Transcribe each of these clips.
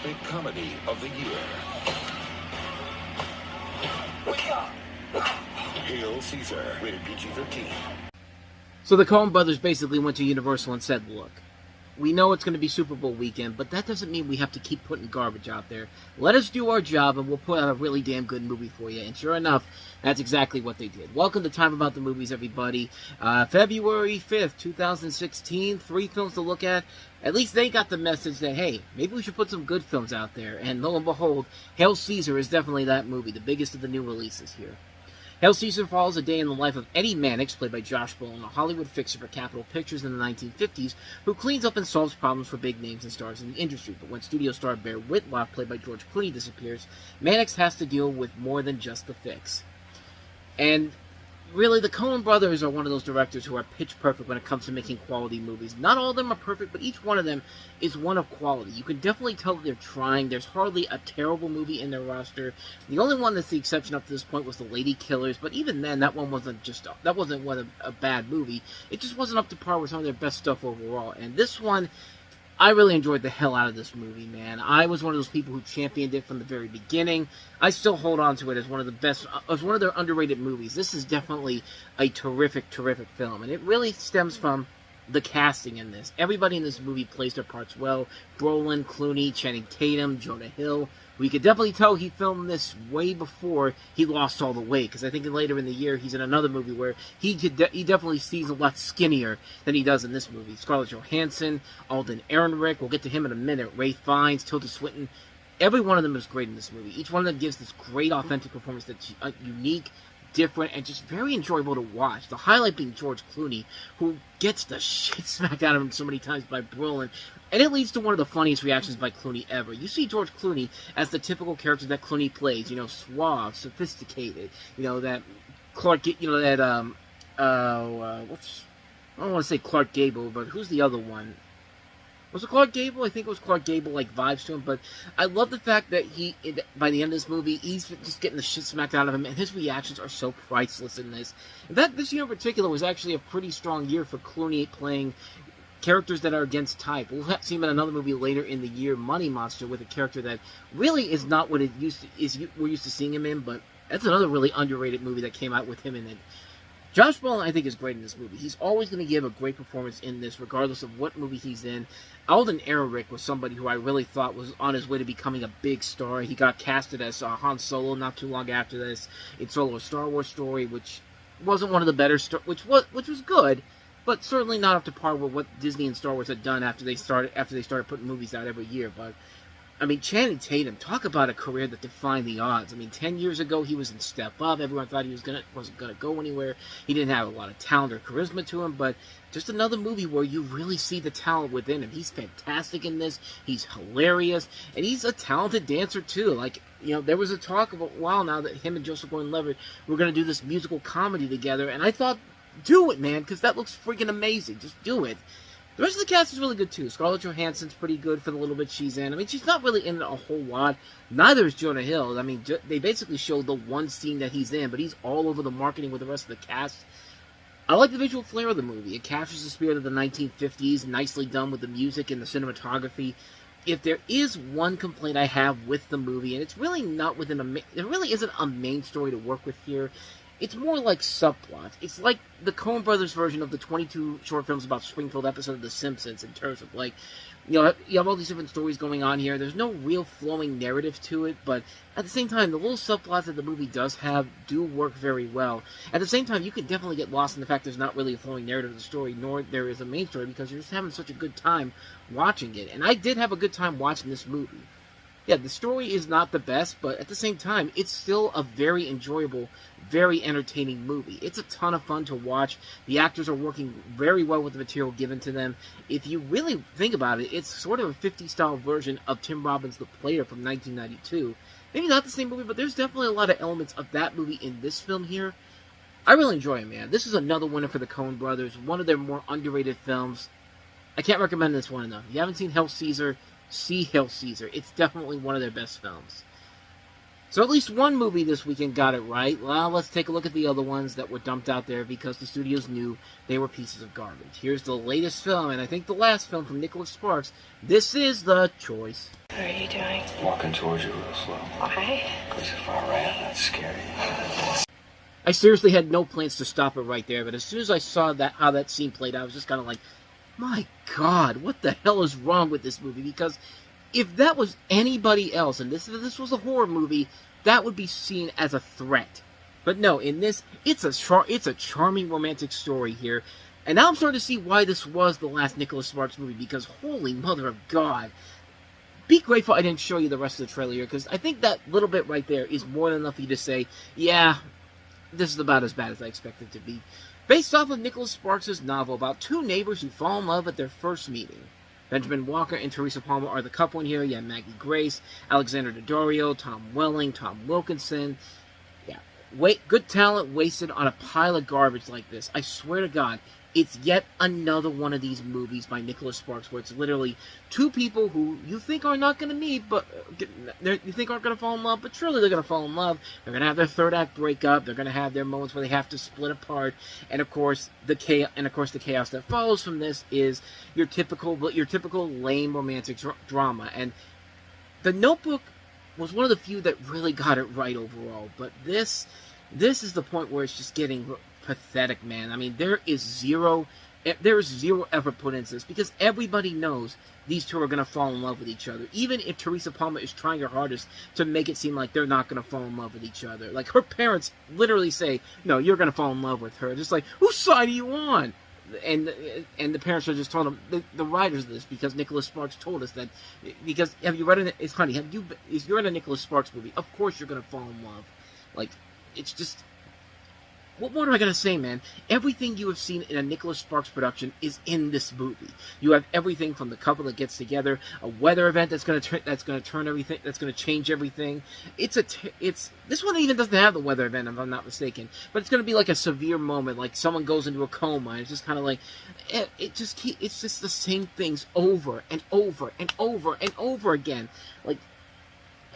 epic comedy of the year. Hail Caesar, rated PG-13. So the Coen brothers basically went to Universal and said, look, we know it's going to be Super Bowl weekend, but that doesn't mean we have to keep putting garbage out there. Let us do our job, and we'll put out a really damn good movie for you. And sure enough, that's exactly what they did. Welcome to Time About the Movies, everybody. February 5th, 2016, 3 films to look at. At least they got the message that, hey, maybe we should put some good films out there. And lo and behold, Hail Caesar is definitely that movie, the biggest of the new releases here. Hail Caesar follows a day in the life of Eddie Mannix, played by Josh Brolin, a Hollywood fixer for Capitol Pictures in the 1950s, who cleans up and solves problems for big names and stars in the industry. But when studio star Bear Whitlock, played by George Clooney, disappears, Mannix has to deal with more than just the fix. And really, the Coen brothers are one of those directors who are pitch perfect when it comes to making quality movies. Not all of them are perfect, but each one of them is one of quality. You can definitely tell that they're trying. There's hardly a terrible movie in their roster. The only one that's the exception up to this point was The Lady Killers, but even then, that wasn't a bad movie. It just wasn't up to par with some of their best stuff overall. And this one, I really enjoyed the hell out of this movie, man. I was one of those people who championed it from the very beginning. I still hold on to it as one of the best, as one of their underrated movies. This is definitely a terrific, terrific film. And it really stems from the casting in this. Everybody in this movie plays their parts well. Brolin, Clooney, Channing Tatum, Jonah Hill. We could definitely tell he filmed this way before he lost all the weight, because I think later in the year he's in another movie where he definitely seems a lot skinnier than he does in this movie. Scarlett Johansson, Alden Ehrenreich, we'll get to him in a minute, Ralph Fiennes, Tilda Swinton. Every one of them is great in this movie. Each one of them gives this great, authentic performance that's unique, different, and just very enjoyable to watch. The highlight being George Clooney, who gets the shit smacked out of him so many times by Brolin, and it leads to one of the funniest reactions by Clooney ever. You see George Clooney as the typical character that Clooney plays, suave, sophisticated, that Clark, I don't want to say Clark Gable, but who's the other one? Was it Clark Gable? I think it was Clark Gable, vibes to him, but I love the fact that by the end of this movie, he's just getting the shit smacked out of him, and his reactions are so priceless in this. In fact, this year in particular was actually a pretty strong year for Clooney playing characters that are against type. We'll see him in another movie later in the year, Money Monster, with a character that really is not what we're used to seeing him in, but that's another really underrated movie that came out with him in it. Josh Brolin, I think, is great in this movie. He's always going to give a great performance in this, regardless of what movie he's in. Alden Ehrenreich was somebody who I really thought was on his way to becoming a big star. He got casted as Han Solo not too long after this in Solo: A Star Wars Story, which wasn't one of the better which was good, but certainly not up to par with what Disney and Star Wars had done after they started putting movies out every year. But I mean, Channing Tatum, talk about a career that defied the odds. I mean, 10 years ago, he was in Step Up. Everyone thought he wasn't gonna go anywhere. He didn't have a lot of talent or charisma to him, but just another movie where you really see the talent within him. He's fantastic in this. He's hilarious, and he's a talented dancer too. There was a talk of a while now that him and Joseph Gordon-Levitt were gonna do this musical comedy together, and I thought, do it, man, because that looks freaking amazing. Just do it. The rest of the cast is really good, too. Scarlett Johansson's pretty good for the little bit she's in. I mean, she's not really in it a whole lot. Neither is Jonah Hill. I mean, they basically showed the one scene that he's in, but he's all over the marketing with the rest of the cast. I like the visual flair of the movie. It captures the spirit of the 1950s, nicely done with the music and the cinematography. If there is one complaint I have with the movie, and it's really not there really isn't a main story to work with here. It's more like subplots. It's like the Coen brothers version of the 22 short films about Springfield episode of The Simpsons, in terms of you have all these different stories going on here. There's no real flowing narrative to it, but at the same time, the little subplots that the movie does have do work very well. At the same time, you can definitely get lost in the fact there's not really a flowing narrative of the story, nor there is a main story, because you're just having such a good time watching it. And I did have a good time watching this movie. Yeah, the story is not the best, but at the same time, it's still a very enjoyable, very entertaining movie. It's a ton of fun to watch. The actors are working very well with the material given to them. If you really think about it, it's sort of a 50s-style version of Tim Robbins' The Player from 1992. Maybe not the same movie, but there's definitely a lot of elements of that movie in this film here. I really enjoy it, man. This is another winner for the Coen brothers, one of their more underrated films. I can't recommend this one enough. If you haven't seen Hail Caesar, see Hail Caesar. It's definitely one of their best films. So at least one movie this weekend got it right. Well, let's take a look at the other ones that were dumped out there because the studios knew they were pieces of garbage. Here's the latest film, and I think the last film from Nicholas Sparks. This is The Choice. What are you doing? Walking towards you real slow. Why? Because if I ran, that's scary. I seriously had no plans to stop it right there, but as soon as I saw how that scene played out, I was just kind of like, my God, what the hell is wrong with this movie? Because if that was anybody else, and this was a horror movie, that would be seen as a threat. But no, in this, it's a charming romantic story here. And now I'm starting to see why this was the last Nicholas Sparks movie, because holy mother of God. Be grateful I didn't show you the rest of the trailer here, because I think that little bit right there is more than enough for you to say, yeah, this is about as bad as I expected it to be. Based off of Nicholas Sparks' novel about two neighbors who fall in love at their first meeting. Benjamin Walker and Teresa Palmer are the couple in here. You have Maggie Grace, Alexander Daddario, Tom Welling, Tom Wilkinson. Yeah, good talent wasted on a pile of garbage like this. I swear to God, it's yet another one of these movies by Nicholas Sparks where it's literally two people who you think are not going to meet, but you think aren't going to fall in love, but truly they're going to fall in love. They're going to have their third act breakup. They're going to have their moments where they have to split apart, and of course the chaos that follows from this is your typical lame romantic drama. And The Notebook was one of the few that really got it right overall, but this is the point where it's just getting pathetic, man. I mean, there is zero effort put into this because everybody knows these two are going to fall in love with each other. Even if Teresa Palmer is trying her hardest to make it seem like they're not going to fall in love with each other. Like, her parents literally say, no, you're going to fall in love with her. Just like, whose side are you on? And the parents are just telling them, the writers of this, because Nicholas Sparks told us that, because, have you read it? If you're in a Nicholas Sparks movie, of course you're going to fall in love. Like, it's just, what more am I going to say, man? Everything you have seen in a Nicholas Sparks production is in this movie. You have everything from the couple that gets together, a weather event that's going to turn everything, that's going to change everything. This one even doesn't have the weather event, if I'm not mistaken, but it's going to be like a severe moment, like someone goes into a coma. And it's just kind of like it's just the same things over and over and over and over again. Like,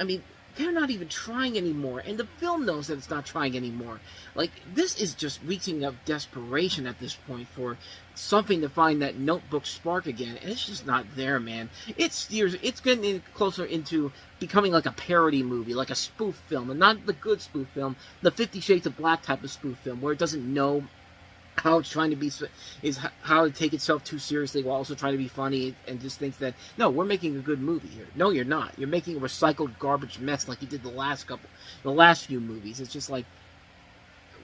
I mean, they're not even trying anymore, and the film knows that it's not trying anymore. Like, this is just reaching of desperation at this point for something to find that Notebook spark again, and it's just not there, man. It's getting closer into becoming like a parody movie, like a spoof film, and not the good spoof film, the 50 Shades of Black type of spoof film, where it doesn't know how it's trying to be, is how to take itself too seriously while also trying to be funny, and just thinks that, no, we're making a good movie here. No, you're not. You're making a recycled garbage mess like you did the last few movies. It's just like,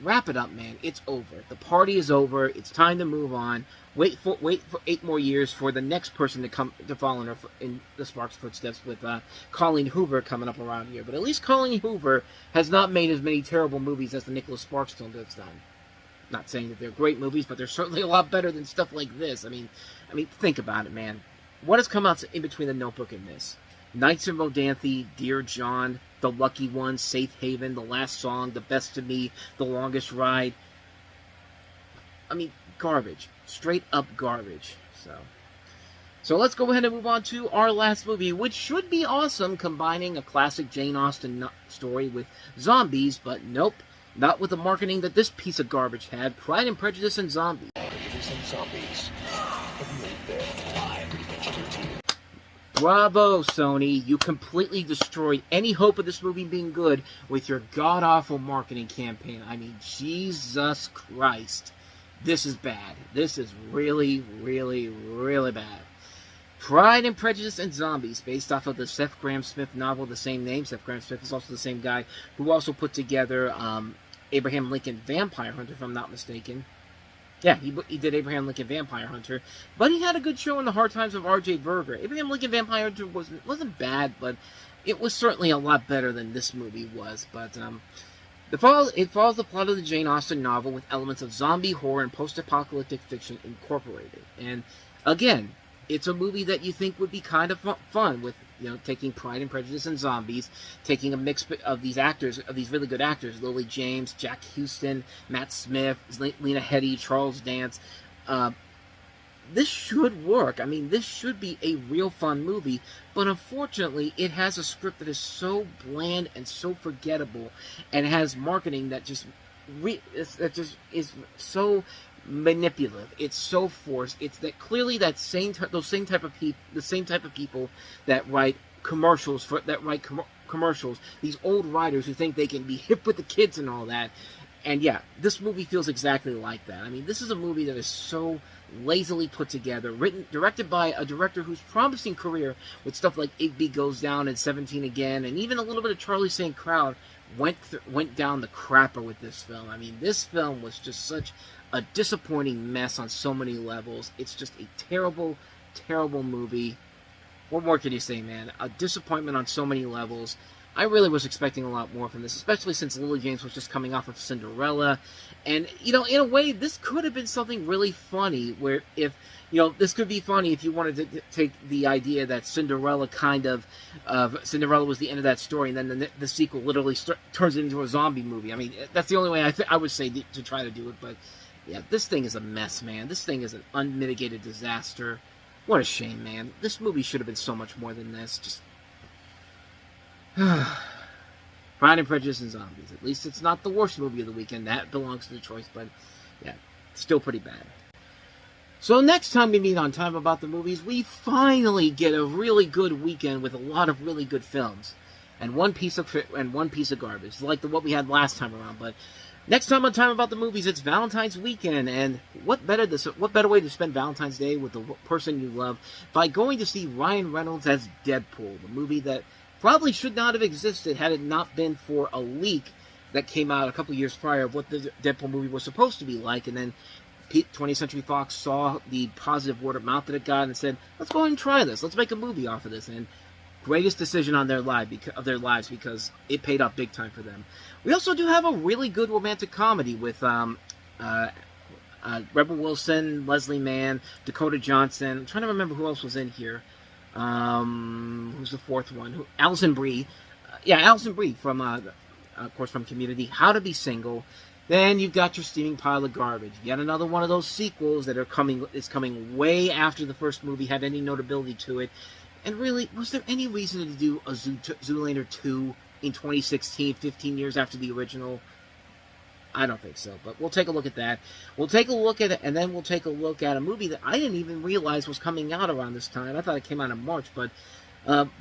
wrap it up, man. It's over. The party is over. It's time to move on. Wait for 8 more years for the next person to follow in the Sparks footsteps, with Colleen Hoover coming up around here. But at least Colleen Hoover has not made as many terrible movies as the Nicholas Sparks film that's done. Not saying that they're great movies, but they're certainly a lot better than stuff like this. I mean, think about it, man. What has come out in between The Notebook and this? Knights of Modanthe, Dear John, The Lucky One, Safe Haven, The Last Song, The Best of Me, The Longest Ride. I mean, garbage. Straight up garbage. So let's go ahead and move on to our last movie, which should be awesome, combining a classic Jane Austen story with zombies, but nope. Not with the marketing that this piece of garbage had. Pride and Prejudice and Zombies. Bravo, Sony. You completely destroyed any hope of this movie being good with your god-awful marketing campaign. I mean, Jesus Christ. This is bad. This is really, really, really bad. Pride and Prejudice and Zombies, based off of the Seth Grahame-Smith novel, the same name. Seth Grahame-Smith is also the same guy who also put together Abraham Lincoln Vampire Hunter, if I'm not mistaken. Yeah, he did Abraham Lincoln Vampire Hunter, but he had a good show in The Hard Times of R.J. Berger. Abraham Lincoln Vampire Hunter wasn't bad, but it was certainly a lot better than this movie was. But it follows the plot of the Jane Austen novel with elements of zombie horror and post-apocalyptic fiction incorporated. And again, it's a movie that you think would be kind of fun, with, taking Pride and Prejudice and Zombies, taking a mix of these actors, of these really good actors, Lily James, Jack Houston, Matt Smith, Lena Headey, Charles Dance, this should work. I mean, this should be a real fun movie, but unfortunately, it has a script that is so bland and so forgettable, and has marketing that just is so manipulative. It's so forced. It's that clearly the same type of people that write commercials commercials. These old writers who think they can be hip with the kids and all that. And yeah, this movie feels exactly like that. I mean, this is a movie that is so lazily put together, directed by a director whose promising career with stuff like Igby Goes Down and 17 Again, and even a little bit of Charlie St. Crowd went down the crapper with this film. I mean, this film was just such a disappointing mess on so many levels. It's just a terrible, terrible movie. What more can you say, man? A disappointment on so many levels. I really was expecting a lot more from this, especially since Lily James was just coming off of Cinderella. And, in a way, this could have been something really funny, where this could be funny if you wanted to take the idea that Cinderella Cinderella was the end of that story, and then the sequel literally turns it into a zombie movie. I mean, that's the only way I would say to try to do it, but yeah, this thing is a mess, man. This thing is an unmitigated disaster. What a shame, man. This movie should have been so much more than this. Just Pride and Prejudice and Zombies. At least it's not the worst movie of the weekend. That belongs to the choice, but yeah, it's still pretty bad. So next time we meet on Time About the Movies, we finally get a really good weekend with a lot of really good films. And one piece of garbage, like what we had last time around. But next time on Time About the Movies, it's Valentine's weekend, and what better way to spend Valentine's Day with the person you love by going to see Ryan Reynolds as Deadpool, the movie that probably should not have existed had it not been for a leak that came out a couple years prior of what the Deadpool movie was supposed to be like, and then 20th Century Fox saw the positive word of mouth that it got and said, let's go ahead and try this, let's make a movie off of this, and greatest decision of their lives because it paid off big time for them. We also do have a really good romantic comedy with Rebel Wilson, Leslie Mann, Dakota Johnson. I'm trying to remember who else was in here. Who's the fourth one? Alison Brie. Alison Brie from, of course, from Community. How to Be Single. Then you've got your steaming pile of garbage. Yet another one of those sequels that is coming way after the first movie had any notability to it. And really, was there any reason to do a Zoolander 2 in 2016, 15 years after the original? I don't think so, but we'll take a look at that. We'll take a look at it, and then we'll take a look at a movie that I didn't even realize was coming out around this time. I thought it came out in March, but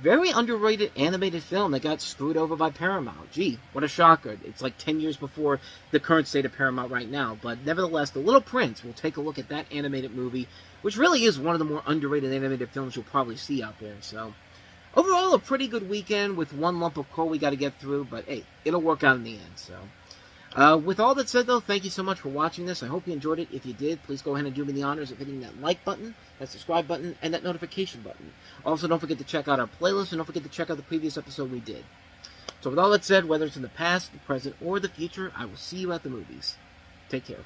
very underrated animated film that got screwed over by Paramount. Gee, what a shocker. It's like 10 years before the current state of Paramount right now. But nevertheless, The Little Prince, we'll take a look at that animated movie, which really is one of the more underrated animated films you'll probably see out there. So, overall, a pretty good weekend with one lump of coal we got to get through, but hey, it'll work out in the end. So, with all that said, though, thank you so much for watching this. I hope you enjoyed it. If you did, please go ahead and do me the honors of hitting that like button, that subscribe button, and that notification button. Also, don't forget to check out our playlist, and don't forget to check out the previous episode we did. So with all that said, whether it's in the past, the present, or the future, I will see you at the movies. Take care.